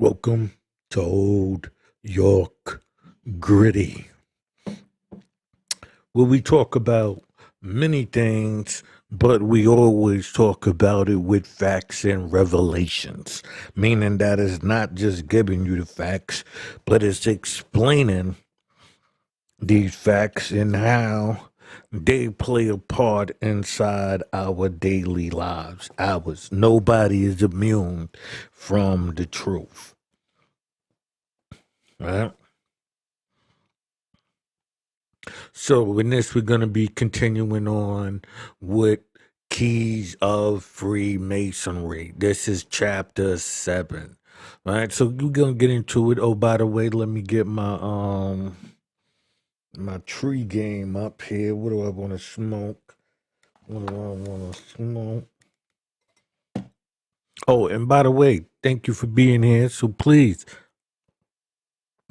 Welcome to Old York Gritty, where we talk about many things, but we always talk about it with facts and revelations, meaning that it's not just giving you the facts, but it's explaining these facts and how they play a part inside our daily lives. Ours. Nobody is immune from the truth. Right? So in this, we're going to be continuing on with Keys of Freemasonry. This is chapter 7. All right, so we're going to get into it. Oh, by the way, let me get my tree game up here. What do I want to smoke? What do I want to smoke? Oh, and by the way, thank you for being here. So please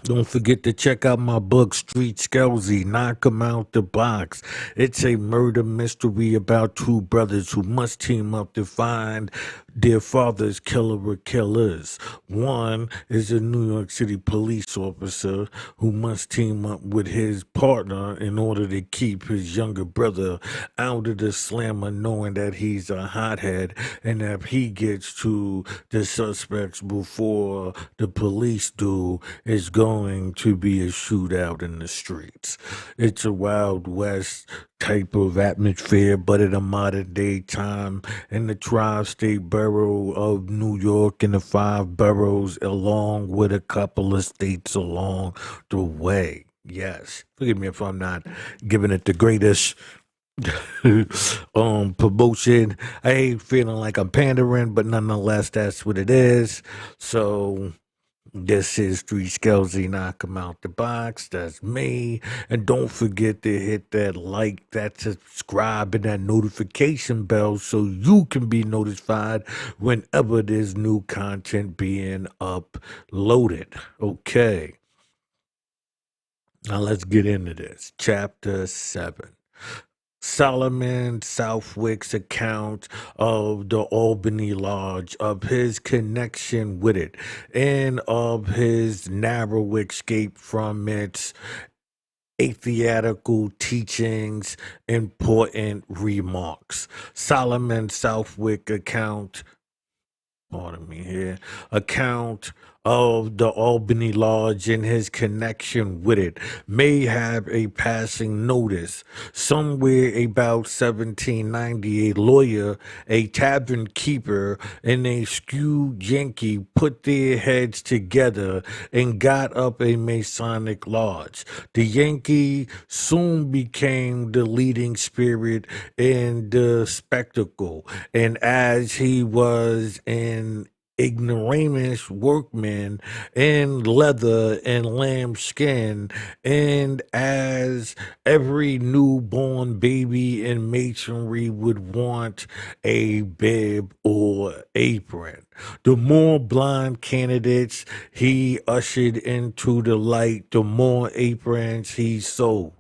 don't forget to check out my book, Street Skelzy, Knock 'em Out the Box. It's a murder mystery about two brothers who must team up to find their father's killer or killers. One is a New York City police officer who must team up with his partner in order to keep his younger brother out of the slammer, knowing that he's a hothead and if he gets to the suspects before the police do, it's going to be a shootout in the streets. It's a Wild West type of atmosphere, but in a modern day time in the tri-state borough of New York and the 5 boroughs, along with a couple of states along the way. Yes, forgive me if I'm not giving it the greatest promotion. I ain't feeling like I'm pandering, but nonetheless, that's what it is. So this is Three Skelzy, Knock 'em Out the Box. That's me. And don't forget to hit that like, that subscribe, and that notification bell so you can be notified whenever there's new content being uploaded. Okay. Now let's get into this. Chapter 7. Solomon Southwick's account of the Albany Lodge, of his connection with it, and of his narrow escape from its atheistcal teachings, important remarks. Solomon Southwick pardon me here, account of the Albany Lodge and his connection with it may have a passing notice. Somewhere about 1790, a lawyer, a tavern keeper, and a skewed Yankee put their heads together and got up a Masonic lodge. The Yankee soon became the leading spirit in the spectacle, and as he was an ignoramus workman in leather and lambskin, and as every newborn baby in masonry would want a bib or apron, the more blind candidates he ushered into the light, the more aprons he sold.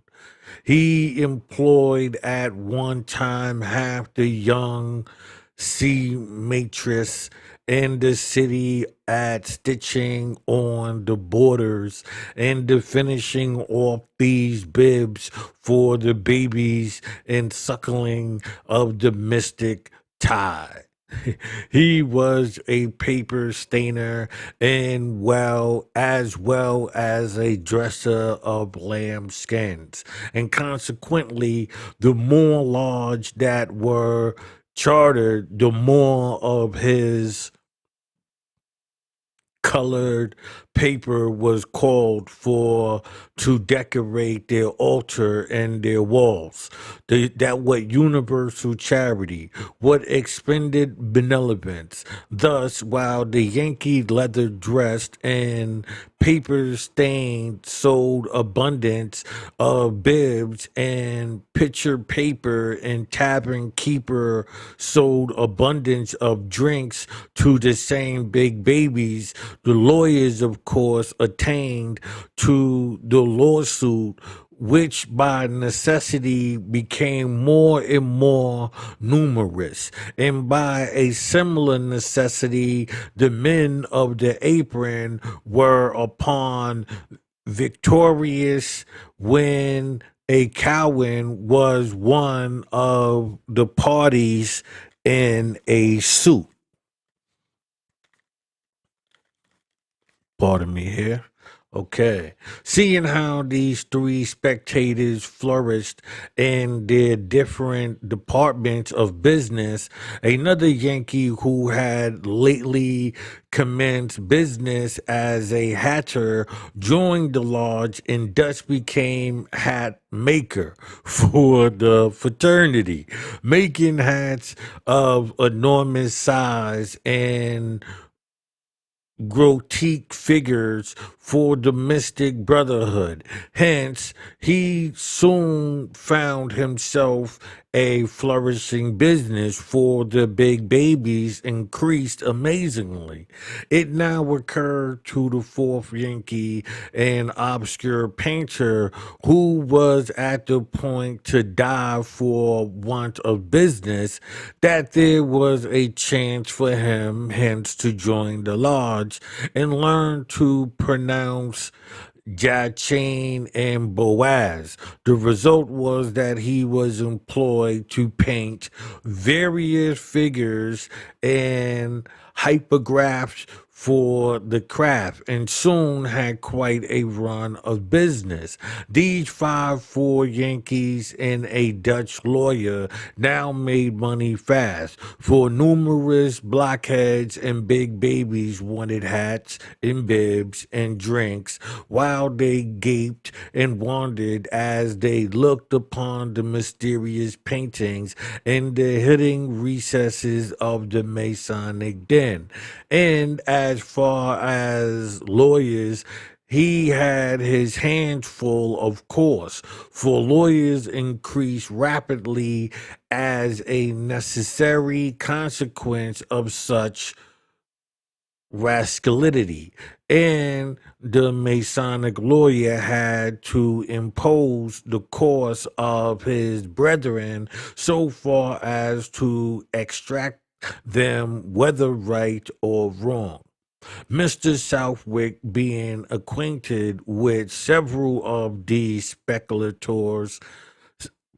He employed at one time half the young sea matrix in the city at stitching on the borders and the finishing off these bibs for the babies and suckling of the mystic tide. He was a paper stainer and well as a dresser of lamb skins, and consequently the more lodge that were chartered, the more of his colored paper was called for to decorate their altar and their walls. That what universal charity, what expended benevolence. Thus, while the Yankee leather dressed and paper stained sold abundance of bibs, and picture paper and tavern keeper sold abundance of drinks to the same big babies, the lawyers, of course, attained to the lawsuit which by necessity became more and more numerous. And by a similar necessity, the men of the apron were upon victorious when a Cowan was one of the parties in a suit. Pardon me here. Okay. Seeing how these three spectators flourished in their different departments of business, another Yankee who had lately commenced business as a hatter joined the lodge and thus became hat maker for the fraternity, making hats of enormous size and grotesque figures for the mystic brotherhood. Hence, he soon found himself a flourishing business, for the big babies increased amazingly. It now occurred to the fourth Yankee, an obscure painter who was at the point to die for want of business, that there was a chance for him hence to join the lodge and learn to pronounce Jachin and Boaz. The result was that he was employed to paint various figures and hypergraphs for the craft and soon had quite a run of business. These 5-4 Yankees and a Dutch lawyer now made money fast, for numerous blockheads and big babies wanted hats and bibs and drinks, while they gaped and wondered as they looked upon the mysterious paintings in the hidden recesses of the Masonic den. And as far as lawyers, he had his hands full, of course, for lawyers increased rapidly as a necessary consequence of such rascality, and the Masonic lawyer had to impose the course of his brethren so far as to extract them whether right or wrong. Mr. Southwick, being acquainted with several of these speculators,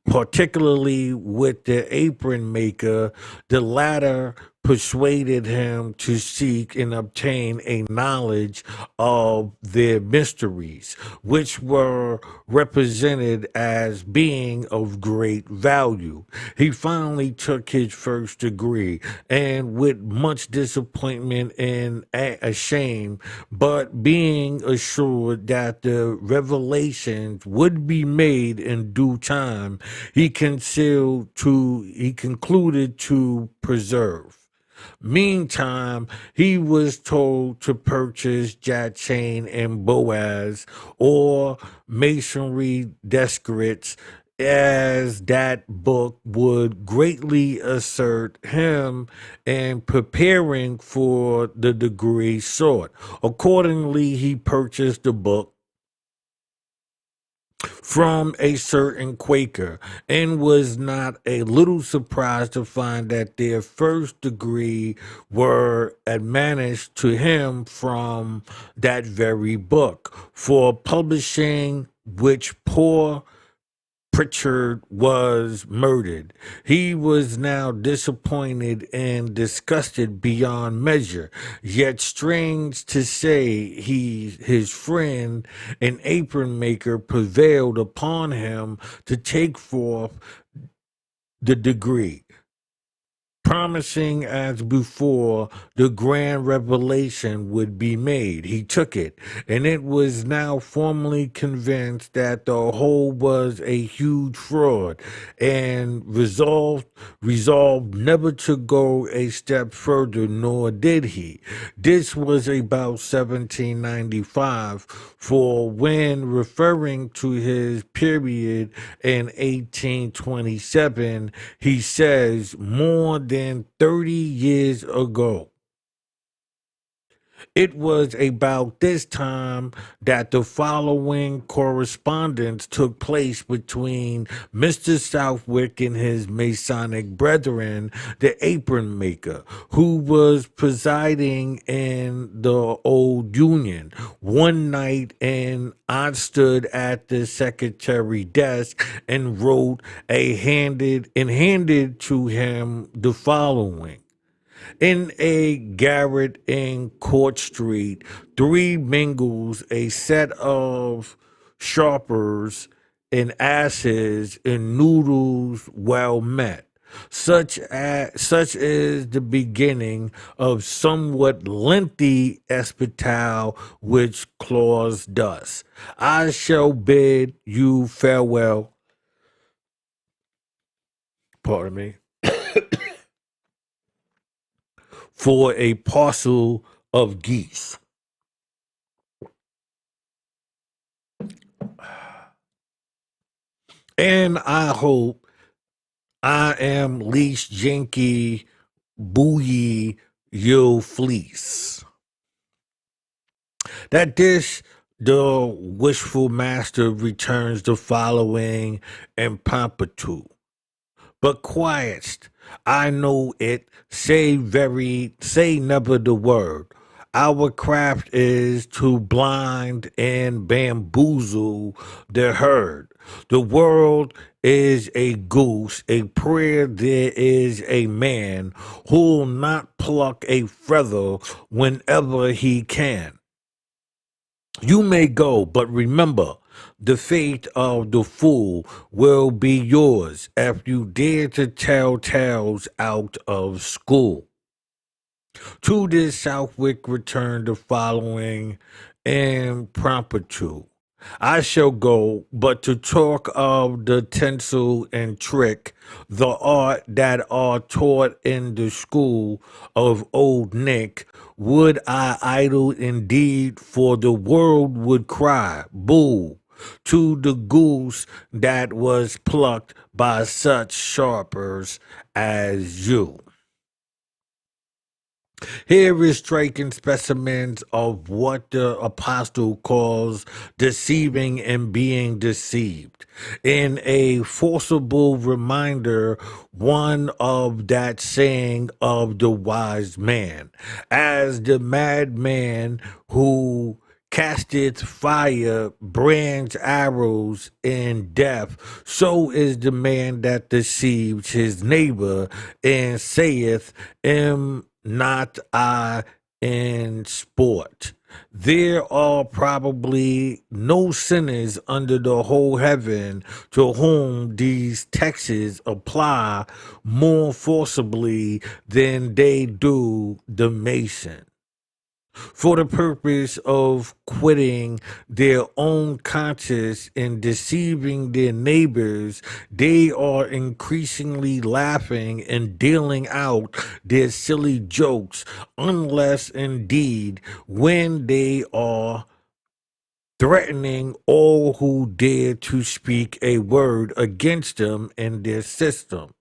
particularly with the apron maker, the latter persuaded him to seek and obtain a knowledge of their mysteries, which were represented as being of great value. He finally took his first degree, and with much disappointment and shame, but being assured that the revelations would be made in due time, he concluded to preserve. Meantime, he was told to purchase Jachin and Boaz, or Masonry Descarates, as that book would greatly assert him in preparing for the degree sought. Accordingly, he purchased the book from a certain Quaker, and was not a little surprised to find that their first degree were admonished to him from that very book, for publishing which poor Pritchard was murdered. He was now disappointed and disgusted beyond measure. Yet, strange to say, his friend, an apron maker, prevailed upon him to take forth the degree, promising as before the grand revelation would be made. He took it, and it was now formally convinced that the whole was a huge fraud, and resolved never to go a step further, nor did he. This was about 1795, for when referring to his period in 1827, he says more than 30 years ago, It was about this time that the following correspondence took place between Mr. Southwick and his Masonic brethren, the apron maker, who was presiding in the old Union. One night, and I stood at the secretary desk and wrote handed to him the following. In a garret in Court Street, three mingles, a set of sharpers and asses and noodles well met. Such is the beginning of somewhat lengthy espitale which claws thus. I shall bid you farewell, pardon me, for a parcel of geese. And I hope I am least janky booey yo fleece. That dish, the wishful master returns the following impromptu. But quietst, I know it, say never the word. Our craft is to blind and bamboozle the herd. The world is a goose, a prayer there is a man who'll not pluck a feather whenever he can. You may go, but remember, the fate of the fool will be yours if you dare to tell tales out of school. To this Southwick returned the following impromptu. I shall go, but to talk of the tinsel and trick, the art that are taught in the school of old Nick, would I idle indeed, for the world would cry, boo, to the goose that was plucked by such sharpers as you. Here is striking specimens of what the apostle calls deceiving and being deceived. In a forcible reminder, one of that saying of the wise man, as the madman who casteth fire, brands arrows in death, so is the man that deceives his neighbor and saith, Am not I in sport? There are probably no sinners under the whole heaven to whom these texts apply more forcibly than they do the Mason. For the purpose of quitting their own conscience and deceiving their neighbors, they are increasingly laughing and dealing out their silly jokes, unless indeed when they are threatening all who dare to speak a word against them in their system.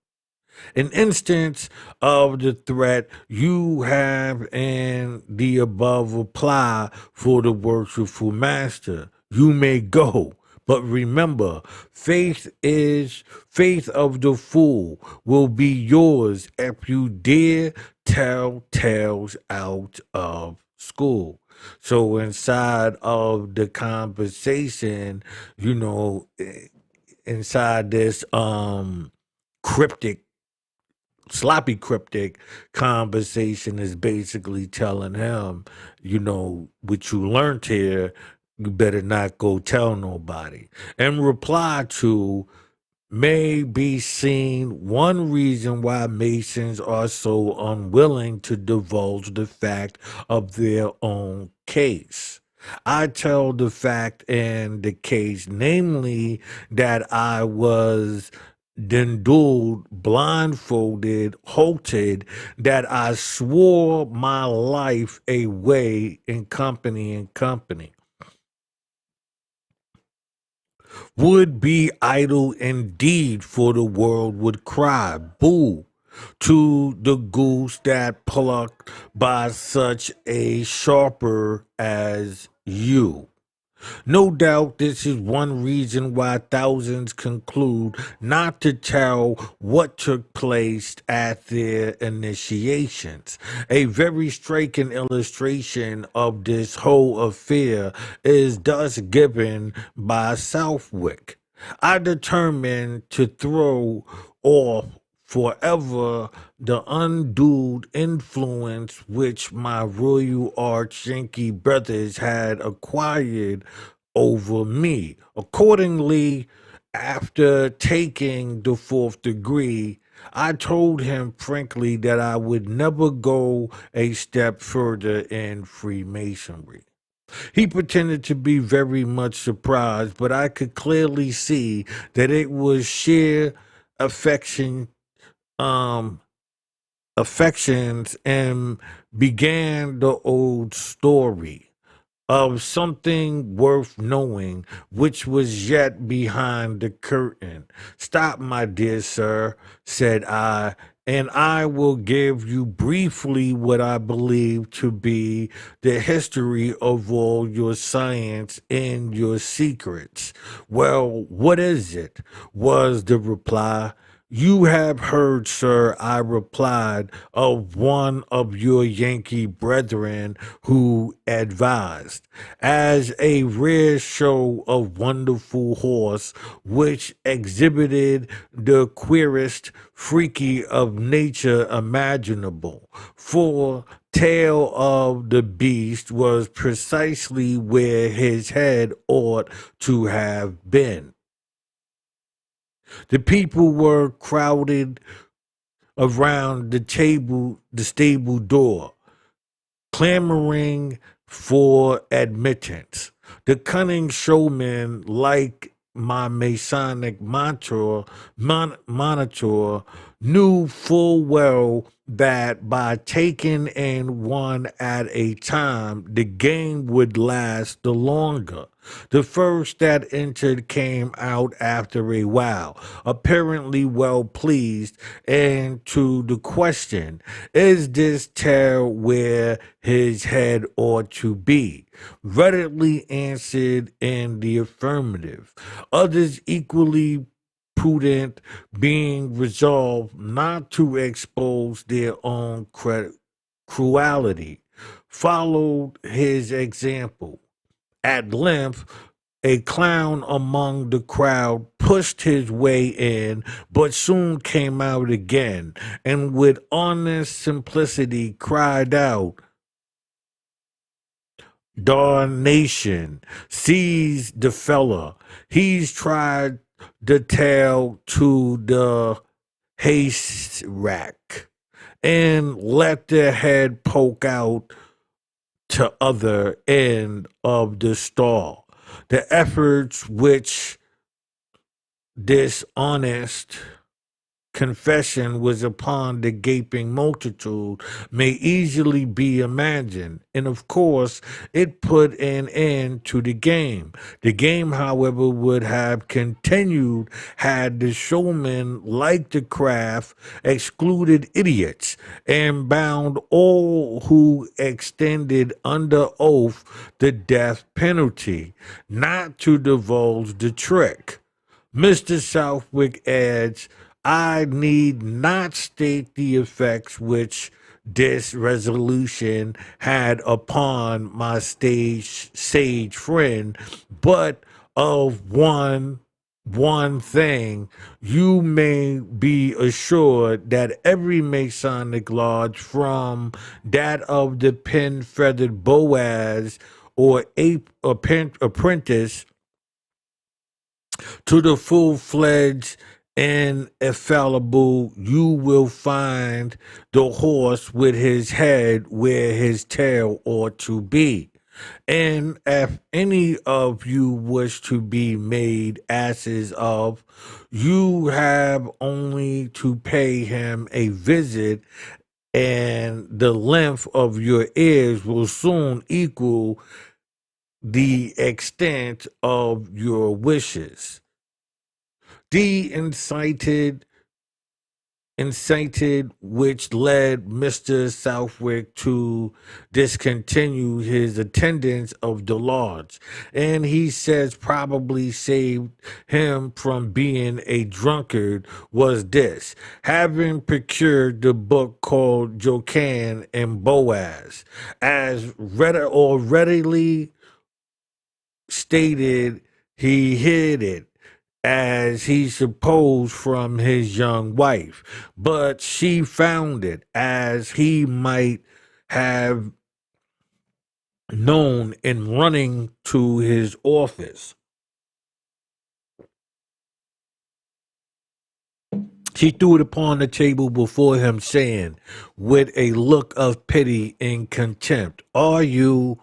An instance of the threat you have in the above apply for the worshipful master. You may go, but remember, faith of the fool will be yours if you dare tell tales out of school. So inside of the conversation, inside this cryptic sloppy cryptic conversation is basically telling him, what you learned here, you better not go tell nobody. In reply to may be seen one reason why Masons are so unwilling to divulge the fact of their own case. I tell the fact in the case, namely that I was dandled, blindfolded, halted, that I swore my life away in company. Would be idle indeed, for the world would cry, boo, to the goose that plucked by such a sharper as you. No doubt this is one reason why thousands conclude not to tell what took place at their initiations. A very striking illustration of this whole affair is thus given by Southwick. I determined to throw off forever the undue influence which my royal arch Yankee brothers had acquired over me. Accordingly, after taking the fourth degree, I told him frankly that I would never go a step further in Freemasonry. He pretended to be very much surprised, but I could clearly see that it was sheer affection, um, affections, and began the old story of something worth knowing, which was yet behind the curtain. Stop, my dear sir, said I, and I will give you briefly what I believe to be the history of all your science and your secrets. Well, what is it? Was the reply. You have heard, sir, I replied, of one of your Yankee brethren who advised, as a rare show of wonderful horse, which exhibited the queerest freaky of nature imaginable. For tail of the beast was precisely where his head ought to have been. The people were crowded around the stable door, clamoring for admittance. The cunning showman, like my Masonic monitor, knew full well that by taking in one at a time, the game would last the longer. The first that entered came out after a while, apparently well pleased, and to the question, is this tail where his head ought to be? Readily answered in the affirmative. Others equally prudent, being resolved not to expose their own cruelty, followed his example. At length, a clown among the crowd pushed his way in, but soon came out again, and with honest simplicity cried out, "Darnation, seize the fella. He's tried the tail to the haystack and let the head poke out to other end of the stall. The efforts which dishonest confession was upon the gaping multitude may easily be imagined, and of course it put an end to the game. The game, however, would have continued had the showman, like the craft, excluded idiots and bound all who extended under oath the death penalty, not to divulge the trick. Mr. Southwick adds, I need not state the effects which this resolution had upon my sage friend, but of one thing you may be assured, that every Masonic lodge, from that of the pin-feathered Boaz or apprentice to the full-fledged and infallible, you will find the horse with his head where his tail ought to be. And if any of you wish to be made asses of, you have only to pay him a visit, and the length of your ears will soon equal the extent of your wishes. The incited incited, which led Mr. Southwick to discontinue his attendance of the lodge, and he says probably saved him from being a drunkard was this: having procured the book called Jocan and Boaz, as readily stated, he hid it as he supposed from his young wife, but she found it as he might have known in running to his office. She threw it upon the table before him, saying, with a look of pity and contempt, "Are you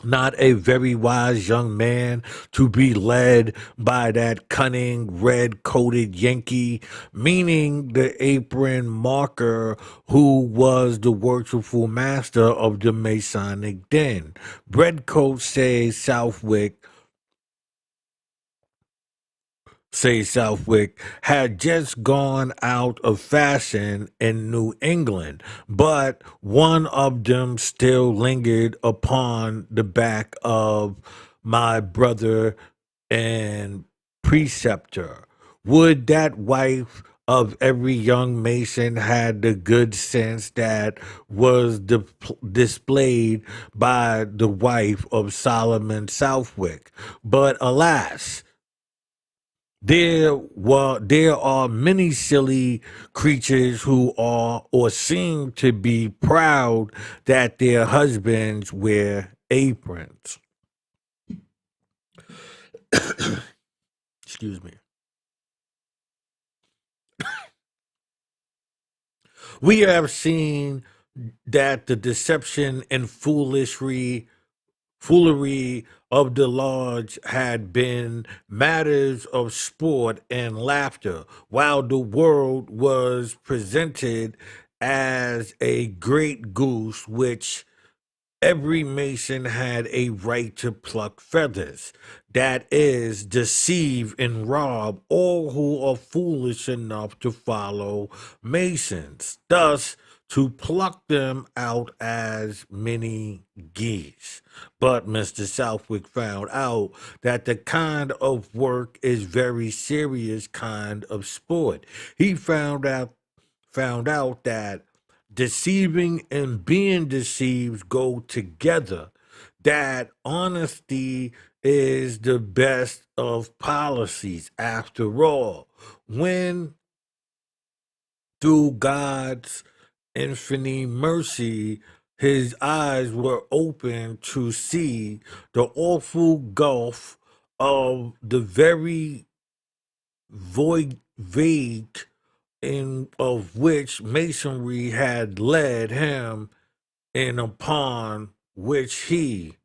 not a very wise young man to be led by that cunning red-coated Yankee," meaning the apron marker, who was the worshipful master of the Masonic den? Breadcoat Southwick had just gone out of fashion in New England, but one of them still lingered upon the back of my brother and preceptor. Would that wife of every young Mason had the good sense that was displayed by the wife of Solomon Southwick? But alas, there are many silly creatures who are or seem to be proud that their husbands wear aprons. Excuse me. We have seen that the deception and foolery of the lodge had been matters of sport and laughter, while the world was presented as a great goose which every Mason had a right to pluck feathers, that is, deceive and rob all who are foolish enough to follow Masons, thus to pluck them out as many geese. But Mr. Southwick found out that the kind of work is very serious kind of sport. He found out that deceiving and being deceived go together, that honesty is the best of policies after all. When through God's infinite mercy his eyes were open to see the awful gulf of the very vague in of which masonry had led him, and upon which he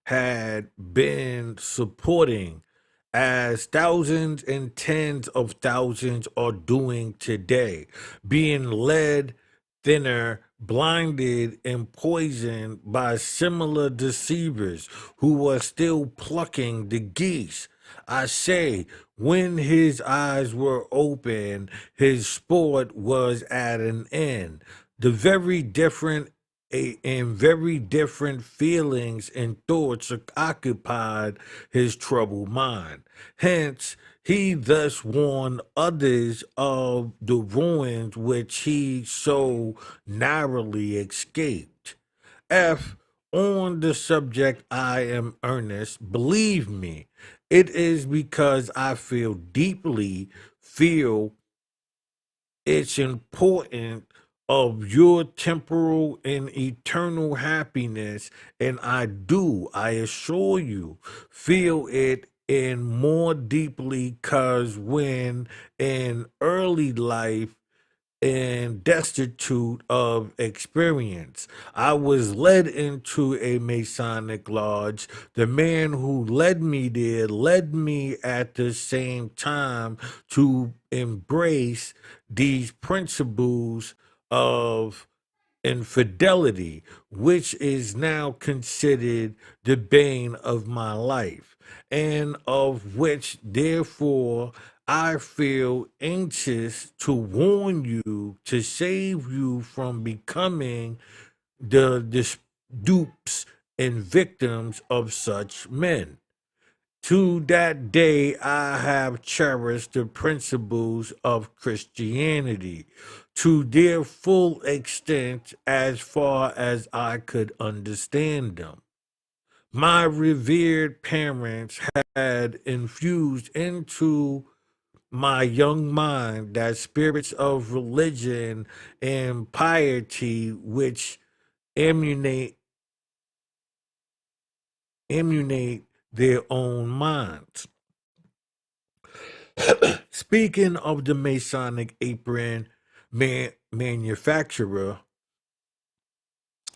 had been supporting, as thousands and tens of thousands are doing today, being led thinner, blinded, and poisoned by similar deceivers who are still plucking the geese. I say, when his eyes were open, his sport was at an end. The very different and very different feelings and thoughts occupied his troubled mind. Hence, he thus warned others of the ruins which he so narrowly escaped. If on the subject I am earnest, believe me, it is because I feel it's important of your temporal and eternal happiness, and I assure you, feel it in more deeply, cause when in early life and destitute of experience, I was led into a Masonic lodge. The man who led me there led me at the same time to embrace these principles of infidelity, which is now considered the bane of my life, and of which, therefore, I feel anxious to warn you to save you from becoming the dupes and victims of such men. To that day, I have cherished the principles of Christianity to their full extent as far as I could understand them. My revered parents had infused into my young mind that spirits of religion and piety which emanate emanate their own minds. Speaking of the Masonic apron manufacturer,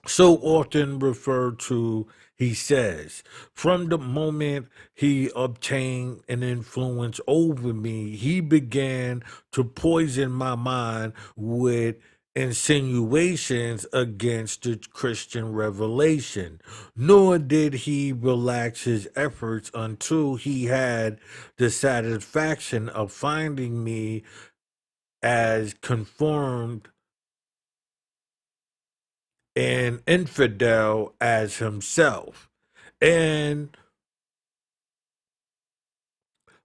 so often referred to, he says, from the moment he obtained an influence over me, he began to poison my mind with insinuations against the Christian revelation. Nor did he relax his efforts until he had the satisfaction of finding me as conformed an infidel as himself. And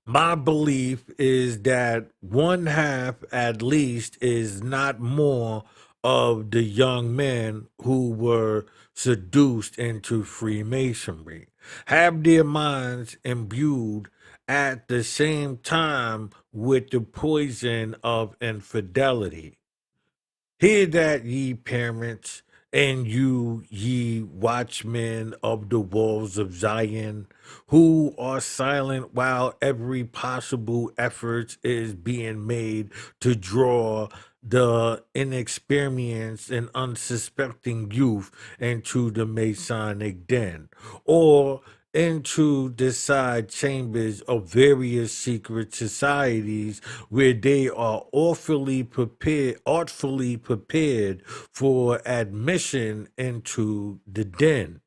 my belief is that one half, at least, is not more of the young men who were seduced into Freemasonry, have their minds imbued at the same time with the poison of infidelity. Hear that, ye parents, and you, ye watchmen of the walls of Zion, who are silent while every possible effort is being made to draw the inexperienced and unsuspecting youth into the Masonic den, or into the side chambers of various secret societies where they are artfully prepared for admission into the den.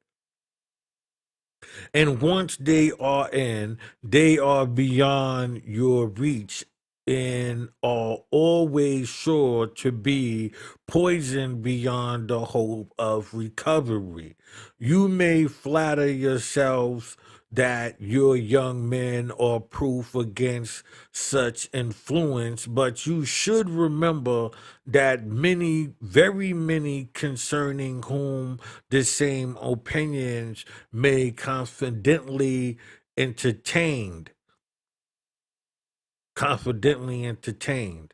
And once they are in, they are beyond your reach and are always sure to be poisoned beyond the hope of recovery. You may flatter yourselves that your young men are proof against such influence, but you should remember that many, very many concerning whom the same opinions may entertained, confidently entertained,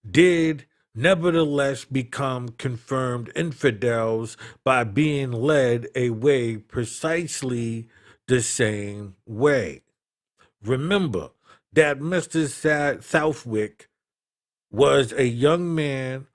did nevertheless become confirmed infidels by being led away precisely the same way. Remember that Mr. Southwick was a young man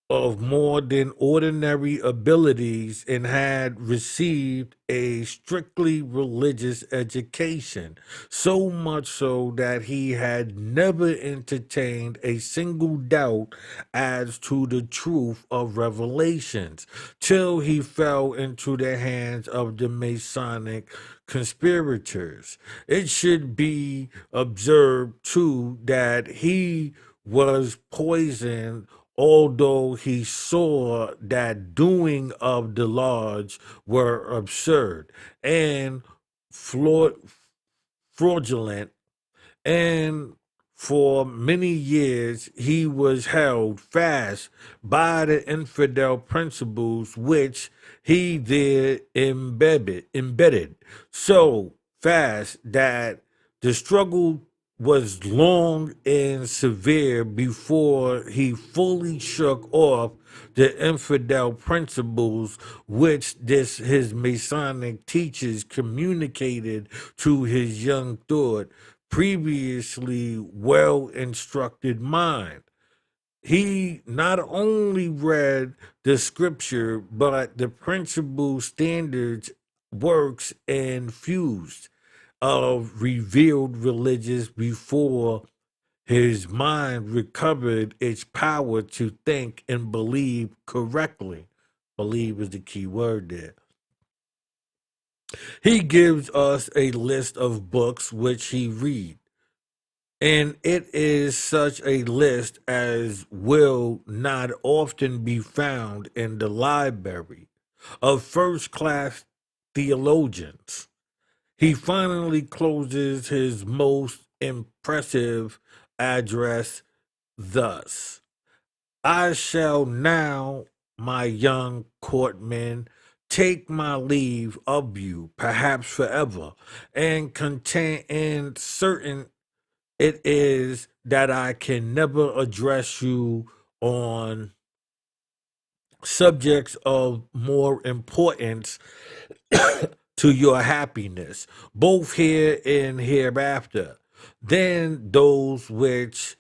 of more than ordinary abilities and had received a strictly religious education, so much so that he had never entertained a single doubt as to the truth of revelations till he fell into the hands of the Masonic conspirators. It should be observed, too, that he was poisoned, although he saw that doing of the lodge were absurd and fraudulent, and for many years he was held fast by the infidel principles which he there embedded so fast that the struggle was long and severe before he fully shook off the infidel principles which this his Masonic teachers communicated to his young thought previously well instructed mind. He not only read the scripture, but the principal standards, works, and fused of revealed religions before his mind recovered its power to think and believe correctly. Believe is the key word there. He gives us a list of books which he read. And it is such a list as will not often be found in the library of first class theologians. He finally closes his most impressive address thus: I shall now, my young courtmen, take my leave of you, perhaps forever, and contain and certain it is that I can never address you on subjects of more importance to your happiness, both here and hereafter, than those which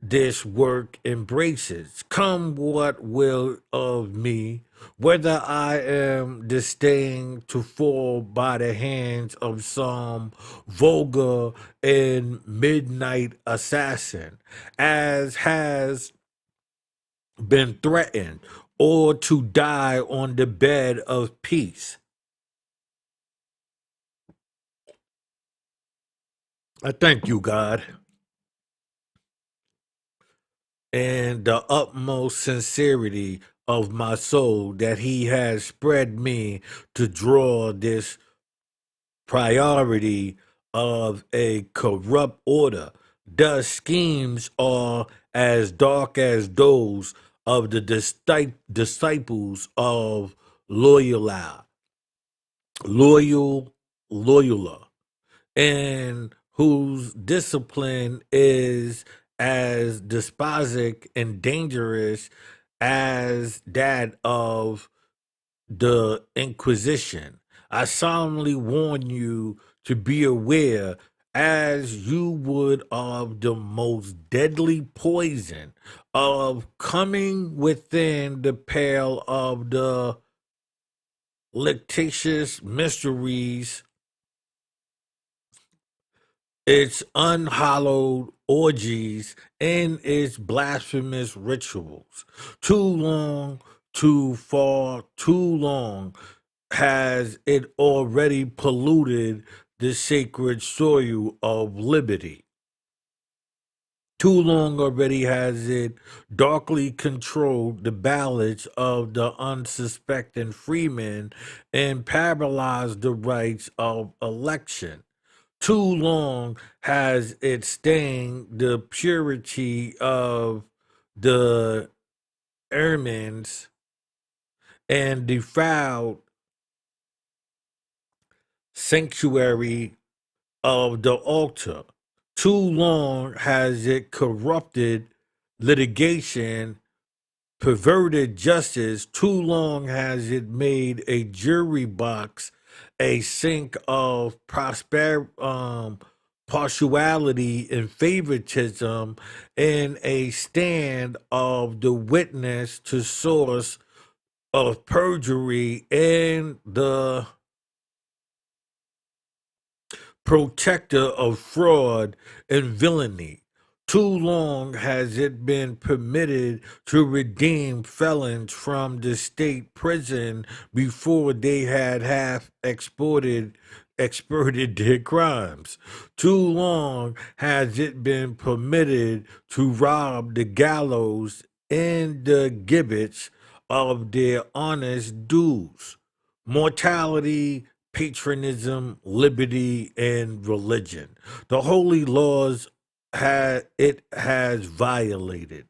this work embraces. Come what will of me, whether I am disdained to fall by the hands of some vulgar and midnight assassin, as has been threatened, or to die on the bed of peace. I thank you, God, and the utmost sincerity of my soul that He has spread me to draw this priority of a corrupt order. Thus, schemes are as dark as those of the disciples of Loyola, loyal Loyola, and whose discipline is as despotic and dangerous as that of the Inquisition. I solemnly warn you to be aware, as you would, of the most deadly poison of coming within the pale of the lictitious mysteries, its unhallowed orgies, and its blasphemous rituals. Too long, too far, too long has it already polluted the sacred soil of liberty. Too long already has it darkly controlled the ballots of the unsuspecting freemen and paralyzed the rights of election. Too long has it stained the purity of the ermines and defiled sanctuary of the altar. Too long has it corrupted litigation, perverted justice. Too long has it made a jury box a sink of partiality and favoritism, and a stand of the witness to source of perjury and the protector of fraud and villainy. Too long has it been permitted to redeem felons from the state prison before they had half exported their crimes. Too long has it been permitted to rob the gallows and the gibbets of their honest dues. Mortality, patriotism, liberty, and religion. The holy laws it has violated.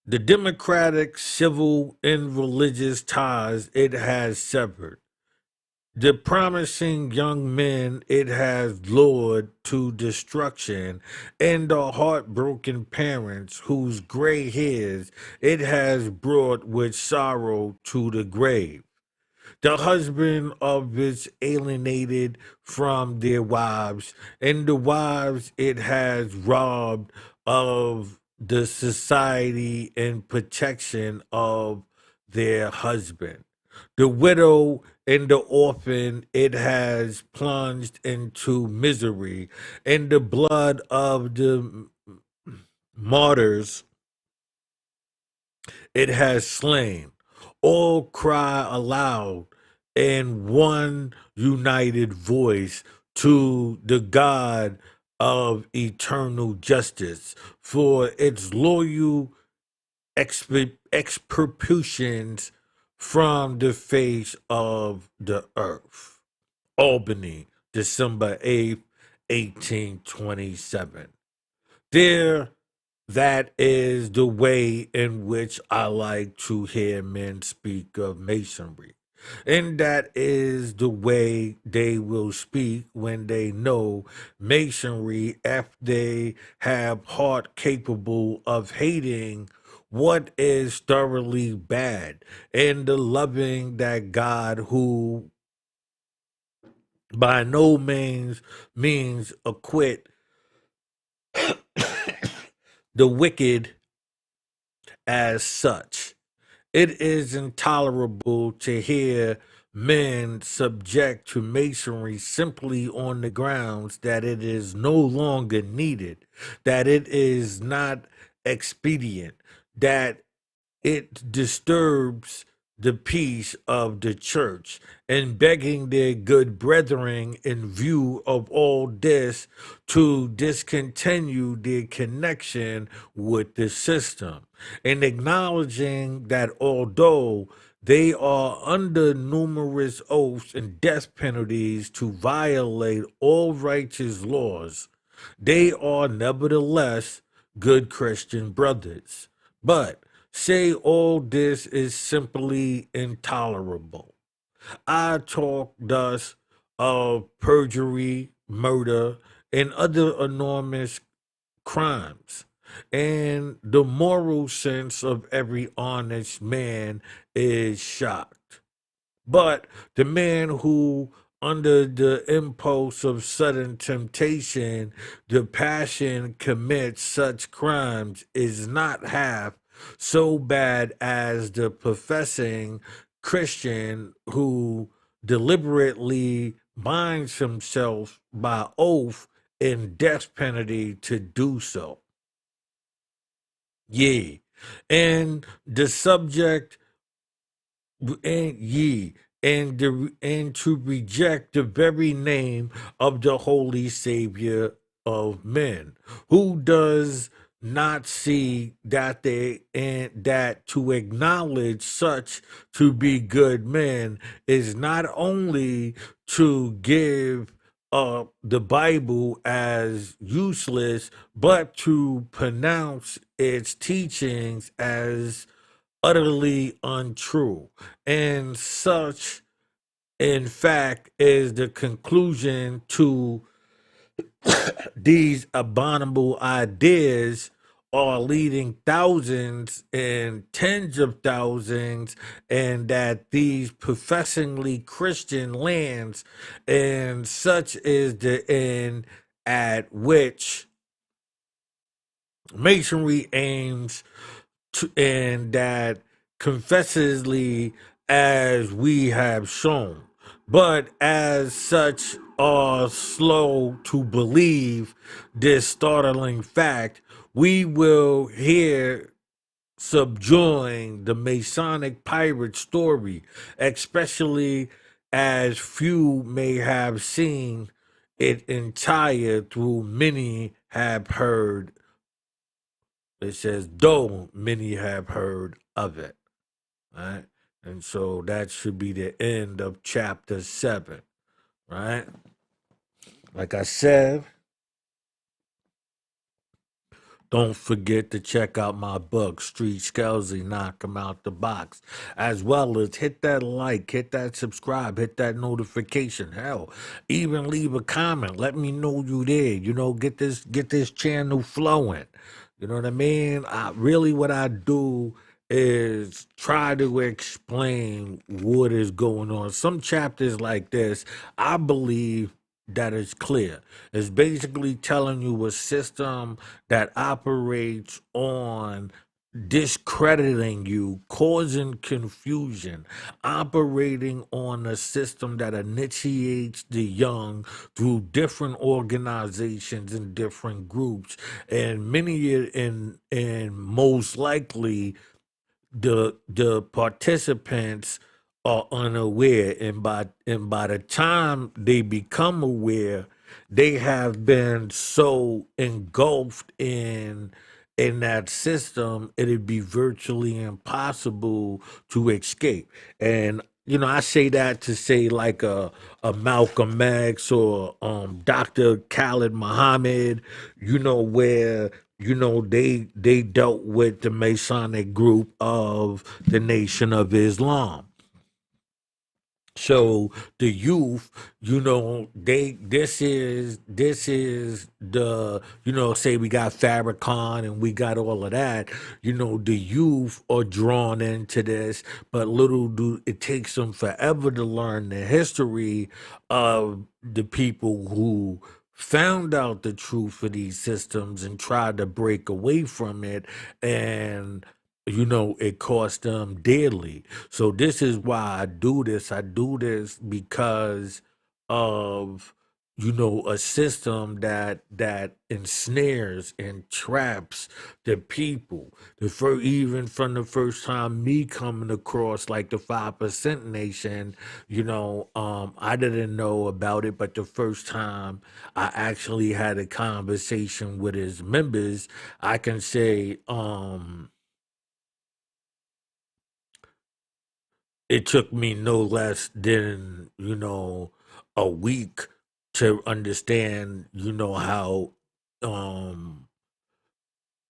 The democratic, civil, and religious ties it has severed. The promising young men it has lured to destruction, and the heartbroken parents whose gray hairs it has brought with sorrow to the grave. The husband of its alienated from their wives, and the wives it has robbed of the society and protection of their husband. The widow and the orphan it has plunged into misery, and the blood of the martyrs it has slain. All cry aloud in one united voice to the God of eternal justice for its loyal expropriations from the face of the earth. Albany, December 8th, 1827. There, that is the way in which I like to hear men speak of masonry. And that is the way they will speak when they know masonry, if they have heart capable of hating what is thoroughly bad, and the loving that God who by no means acquit the wicked as such. It is intolerable to hear men subject to masonry simply on the grounds that it is no longer needed, that it is not expedient, that it disturbs the peace of the church, and begging their good brethren in view of all this to discontinue their connection with the system, and acknowledging that although they are under numerous oaths and death penalties to violate all righteous laws, they are nevertheless good Christian brothers. But say all this is simply intolerable. I talk thus of perjury, murder, and other enormous crimes. And the moral sense of every honest man is shocked. But the man who, under the impulse of sudden temptation, the passion commits such crimes is not half so bad as the professing Christian who deliberately binds himself by oath and death penalty to do so. Yea, and the subject and ye and to reject the very name of the holy savior of men, who does not see that they and that to acknowledge such to be good men is not only to give up the Bible as useless, but to pronounce its teachings as utterly untrue. And such, in fact, is the conclusion to these abominable ideas are leading thousands and tens of thousands, and that these professingly Christian lands, and such is the end at which Masonry aims and that confessedly as we have shown, but as such are slow to believe this startling fact, we will here subjoin the Masonic pirate story, especially as few may have seen it entire, through many have heard. It says, though many have heard of it. Right? And so that should be the end of chapter 7. Right? Like I said, don't forget to check out my book, Street Scalzi, Knock 'em Out the Box. As well as hit that like, hit that subscribe, hit that notification. Hell, even leave a comment. Let me know you there. Get this channel flowing. You know what I mean? What I do is try to explain what is going on. Some chapters like this, I believe that is clear. It's basically telling you a system that operates on discrediting you, causing confusion, operating on a system that initiates the young through different organizations and different groups, and and most likely the participants are unaware, and by the time they become aware, they have been so engulfed in that system, it'd be virtually impossible to escape. And I say that to say like a Malcolm X or Dr. Khalid Muhammad, where they dealt with the Masonic group of the Nation of Islam. So the youth, they this is the say we got Farrakhan and we got all of that. The youth are drawn into this, but little do it takes them forever to learn the history of the people who found out the truth of these systems and tried to break away from it, and it cost them dearly. So this is why I do this. I do this because of a system that ensnares and traps the people. Even from the first time me coming across like the 5% nation, I didn't know about it, but the first time I actually had a conversation with his members, I can say it took me no less than a week to understand how um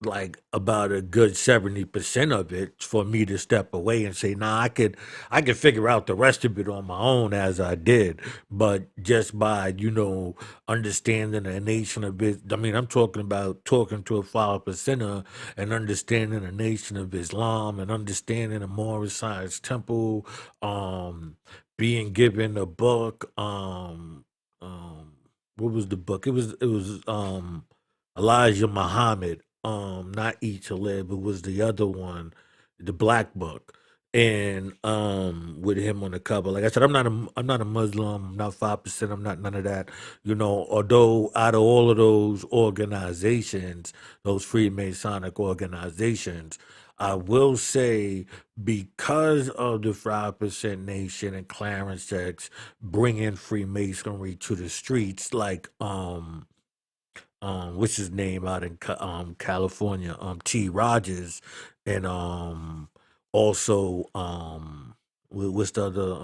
like about a good 70% of it for me to step away and say, nah, I could figure out the rest of it on my own as I did. But just by, understanding the nation of it, I mean, I'm talking about talking to a 5%er and understanding the nation of Islam and understanding the Moorish Science Temple, um, being given a book, um, what was the book? It was Elijah Muhammad, not Eat to Live, it was the other one, the Black Book, and with him on the cover. Like I said, I'm not a Muslim, I'm not 5%, I'm not none of that. Although out of all of those organizations, those Freemasonic organizations, I will say because of the 5% Nation and Clarence X bringing Freemasonry to the streets, like what's his name out in California, T. Rogers, and also what's the other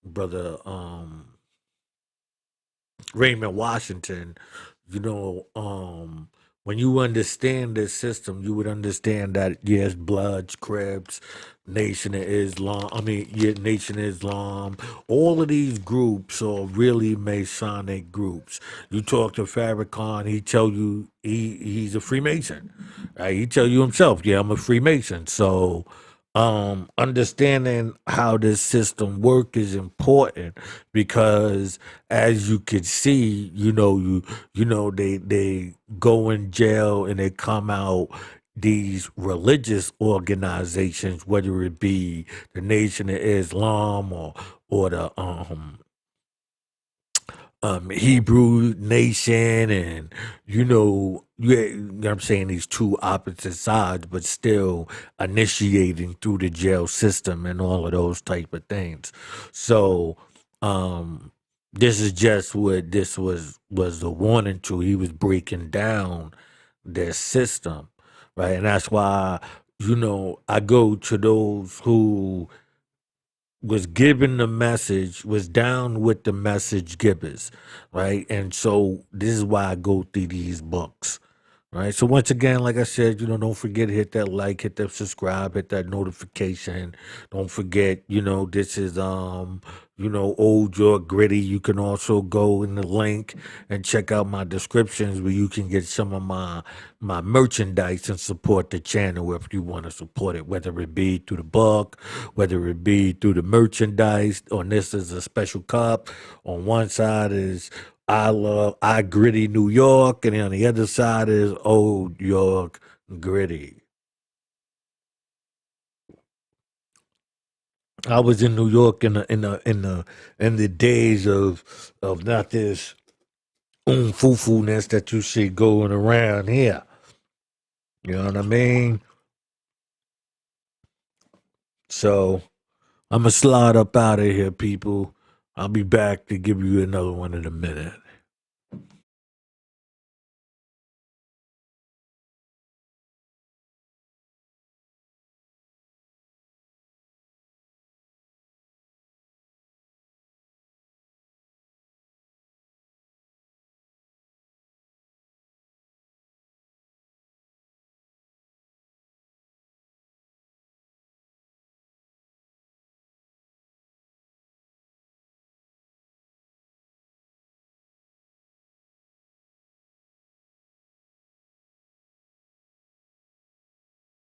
brother, Raymond Washington, you know, when you understand this system, you would understand that yes, Bloods, Crips, Nation of Islam, I mean, yeah, Nation of Islam, all of these groups are really Masonic groups. You talk to Farrakhan, he tell you he's a Freemason. Right? He tell you himself, yeah, I'm a Freemason. So understanding how this system work is important because as you can see, they go in jail and they come out these religious organizations, whether it be the Nation of Islam or the Hebrew nation, and I'm saying these two opposite sides, but still initiating through the jail system and all of those type of things. So, um, this is just what this was the warning to. He was breaking down their system, right, and that's why I go to those who was given the message, was down with the message givers, right? And so this is why I go through these books, right? So once again, like I said, don't forget to hit that like, hit that subscribe, hit that notification. Don't forget, this is Old York Gritty. You can also go in the link and check out my descriptions where you can get some of my merchandise and support the channel if you want to support it, whether it be through the book, whether it be through the merchandise. On this is a special cup. On one side is I Gritty New York, and on the other side is Old York Gritty. I was in New York in the days of not this foo-foo-ness that you see going around here. You know what I mean? So I'm gonna slide up out of here, people. I'll be back to give you another one in a minute.